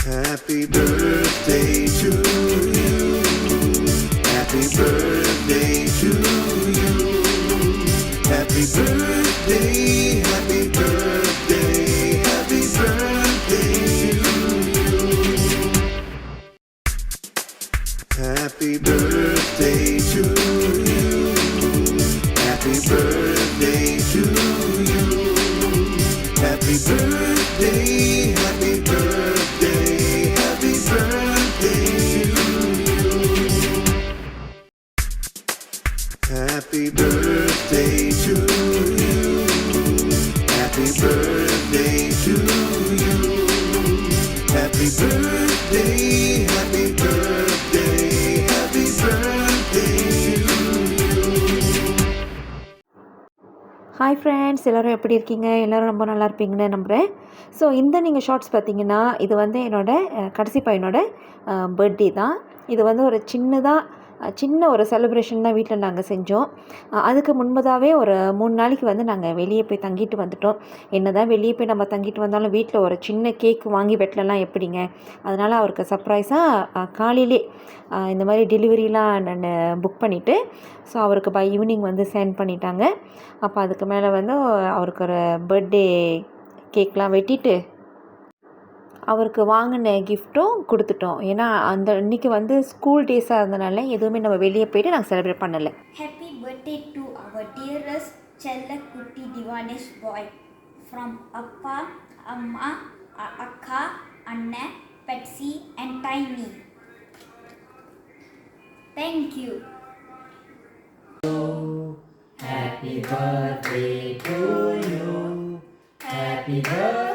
Happy birthday to you. Happy birthday to you. Happy birthday, happy birthday, happy birthday to you. Happy birthday to you. Happy birthday to you. Happy birthday, happy birthday, happy birthday to you. Happy birthday to you. Happy birthday to you. Happy birthday, happy birthday, happy birthday to you. Hi friends, எல்லோரும் எப்படி இருக்கீங்க? எல்லோரும் ரொம்ப நல்லா இருப்பீங்கன்னு நம்புகிறேன். So இந்த நீங்கள் ஷார்ட்ஸ் பார்த்தீங்கன்னா, இது வந்து என்னோடய கடைசி பையனோட பர்த்டே தான். இது வந்து ஒரு சின்ன ஒரு செலிப்ரேஷன் தான் வீட்டில் நாங்கள் செஞ்சோம். அதுக்கு முன்பதாகவே ஒரு 3 நாளைக்கு வந்து நாங்கள் வெளியே போய் தங்கிட்டு வந்துட்டோம். என்ன தான் வெளியே போய் நம்ம தங்கிட்டு வந்தாலும் வீட்டில் ஒரு சின்ன கேக் வாங்கி வெட்டலாம் எப்படிங்க? அதனால் அவருக்கு சர்ப்ரைஸாக காலையிலே இந்த மாதிரி டெலிவரிலாம் நான் புக் பண்ணிவிட்டு, ஸோ அவருக்கு பை ஈவினிங் வந்து சென்ட் பண்ணிட்டாங்க. அப்போ அதுக்கு மேலே வந்து அவருக்கு ஒரு பர்த்டே கேக்லாம் வெட்டிட்டு அவருக்கு வாங்கின கிஃப்ட்டும் கொடுத்துட்டோம். ஏன்னா அந்த இன்றைக்கி வந்து ஸ்கூல் டேஸாக இருந்தனால எதுவுமே நம்ம வெளியே போய்ட்டு நாங்கள் செலிப்ரேட் பண்ணலை. Happy birthday to our dearest Chella Kutti Divanesh boy from Appa, Amma, Akka, Anna, Patsy and Tiny. Thank you. Happy birthday to you. Happy birthday.